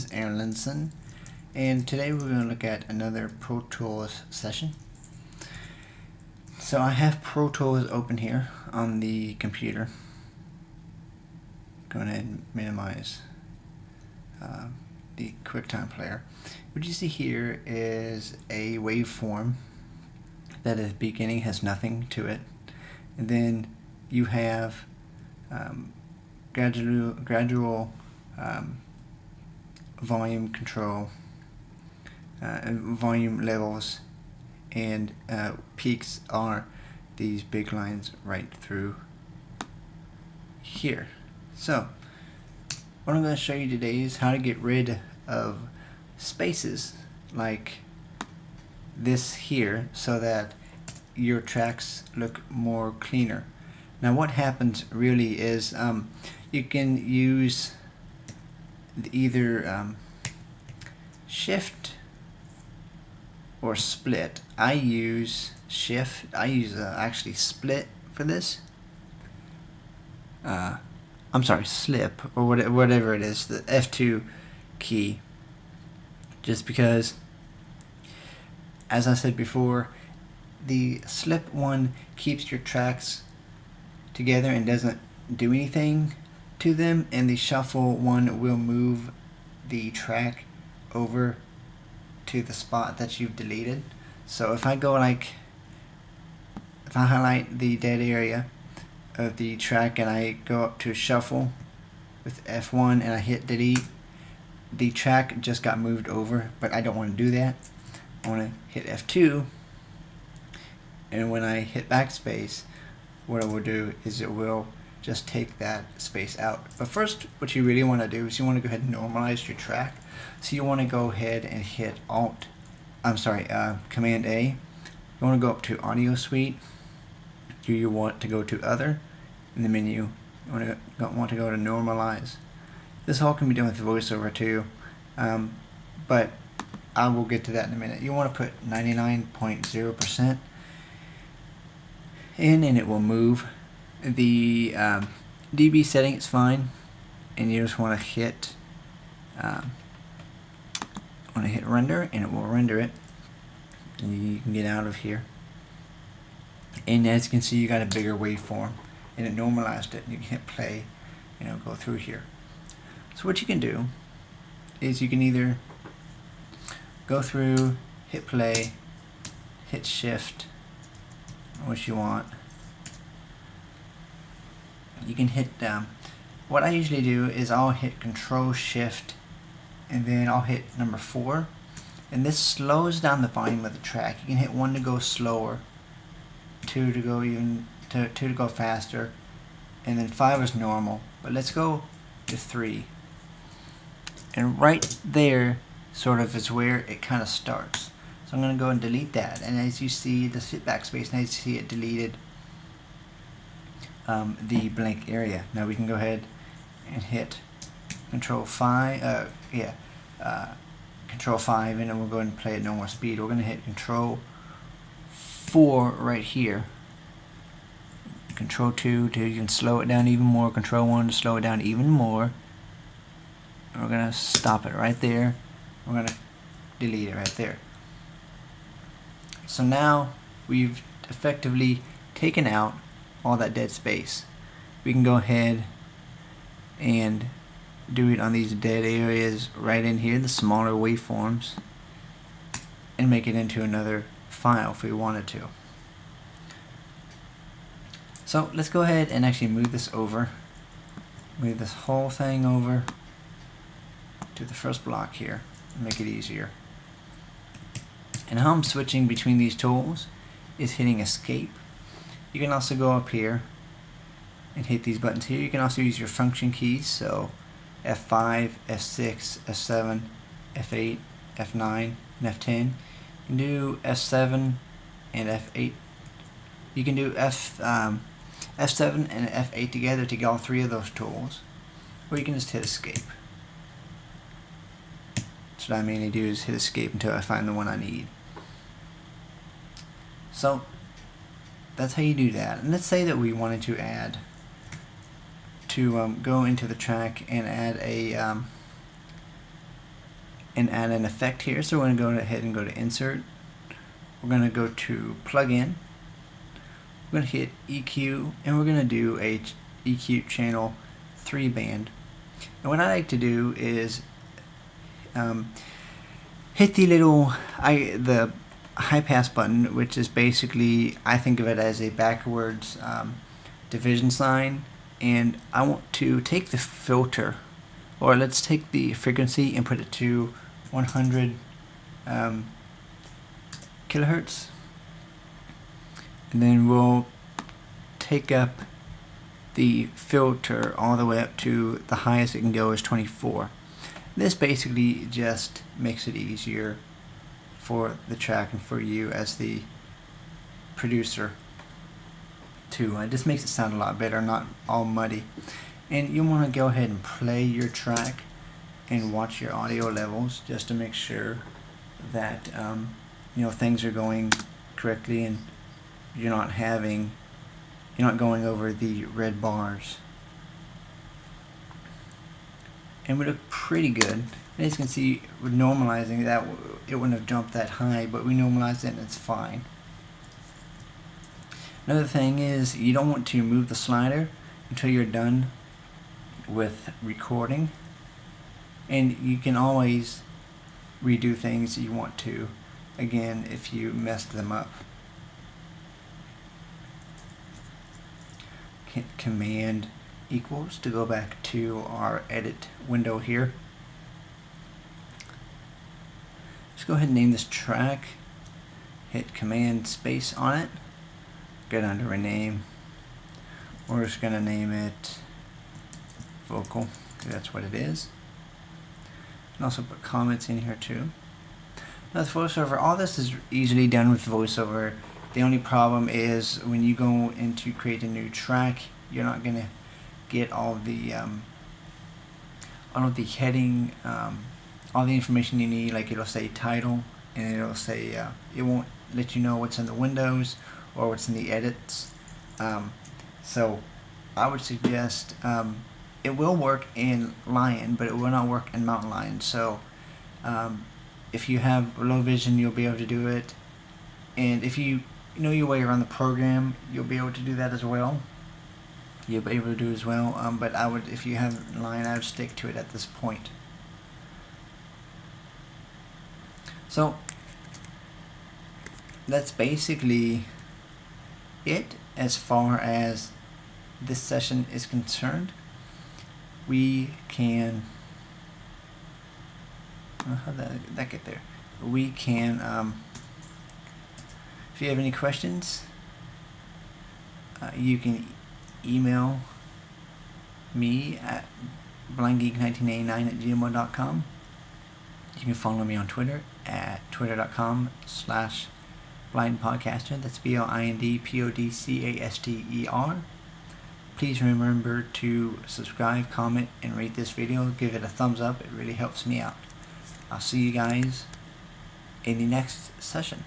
is Aaron Linson, and today we're going to look at another Pro Tools session. So I have Pro Tools open here on the computer. Go ahead and minimize the QuickTime Player. What you see here is a waveform that at the beginning has nothing to it, and then you have gradual volume control, volume levels, and peaks are these big lines right through here. So what I'm going to show you today is how to get rid of spaces like this here so that your tracks look more cleaner. Now what happens really is you can use either shift or split. I use shift. I use actually split for this. I'm sorry, slip or whatever it is, the F2 key, just because, as I said before, the slip one keeps your tracks together and doesn't do anything to them, and the shuffle one will move the track over to the spot that you've deleted. So if I go if I highlight the dead area of the track and I go up to shuffle with F1 and I hit delete, the track just got moved over, but I don't want to do that. I want to hit F2, and when I hit backspace, what it will do is it will just take that space out. But first, what you really want to do is you want to go ahead and normalize your track. So you want to go ahead and hit Command A. You want to go up to Audio Suite. You want to go to Other in the menu. You want to go to Normalize. This all can be done with VoiceOver too, but I will get to that in a minute. You want to put 99.0% in, and it will move. The dB setting is fine, and you just want to hit render, and it will render it. And you can get out of here, and as you can see, you got a bigger waveform, and it normalized it. And you can hit play, and it'll go through here. So what you can do is you can either go through, hit play, hit shift, what you want. You can hit what I usually do is I'll hit Control Shift, and then I'll hit number 4, and this slows down the volume of the track. You can hit 1 to go slower, 2 to go faster, and then 5 is normal. But let's go to 3, and right there sort of is where it kind of starts. So I'm going to go and delete that, and as you see, the hit backspace, and as you see, it deleted the blank area. Now we can go ahead and hit Control 5, Control 5, and then we'll go ahead and play at normal speed. We're going to hit Control 4 right here. Control 2 to you can slow it down even more. Control 1 to slow it down even more. And we're going to stop it right there. We're going to delete it right there. So now we've effectively taken out all that dead space. We can go ahead and do it on these dead areas right in here, the smaller waveforms, and make it into another file if we wanted to. So let's go ahead and actually move this over, move this whole thing over to the first block here, and make it easier. And how I'm switching between these tools is hitting escape. You can also go up here and hit these buttons here. You can also use your function keys, so F5, F6, F7, F8, F9, and F10. You can do F7 and F8. You can do F7 and F8 together to get all 3 of those tools, or you can just hit escape. So what I mainly do is hit escape until I find the one I need. So that's how you do that. And let's say that we wanted to add go into the track and add and add an effect here. So we're going to go ahead and go to Insert. We're going to go to Plugin. We're going to hit EQ, and we're going to do a EQ channel 3 band. And what I like to do is hit the little the high pass button, which is basically, I think of it as a backwards division sign, and I want to take the filter, or let's take the frequency and put it to 100 kilohertz, and then we'll take up the filter all the way up to the highest it can go is 24. This basically just makes it easier for the track and for you as the producer too. It just makes it sound a lot better, not all muddy. And you want to go ahead and play your track and watch your audio levels just to make sure that you know, things are going correctly and you're not going over the red bars. And we look pretty good. And as you can see, with normalizing that, it wouldn't have jumped that high, but we normalized it and it's fine. Another thing is, you don't want to move the slider until you're done with recording, and you can always redo things you want to, again, if you messed them up. Hit Command equals to go back to our edit window here. Just go ahead and name this track. Hit Command space on it. Go down to rename. We're just going to name it vocal, because that's what it is. And also put comments in here too. Now with VoiceOver, all this is easily done with VoiceOver. The only problem is when you go in to create a new track, you're not going to get all of the heading, all the information you need. Like, it'll say title, and it'll say it won't let you know what's in the windows or what's in the edits. So I would suggest, it will work in Lion, but it will not work in Mountain Lion. So if you have low vision, you'll be able to do it, and if you know your way around the program, you'll be able to do that as well. You'll be able to do it as well, but I would, if you have Lion, I would stick to it at this point. So that's basically it as far as this session is concerned. We can, how did that get there? We can, if you have any questions, you can email me at blindgeek1989@gmail.com. You can follow me on Twitter at twitter.com/blindpodcaster. That's BLINDPODCASTER. Please remember to subscribe, comment, and rate this video. Give it a thumbs up. It really helps me out. I'll see you guys in the next session.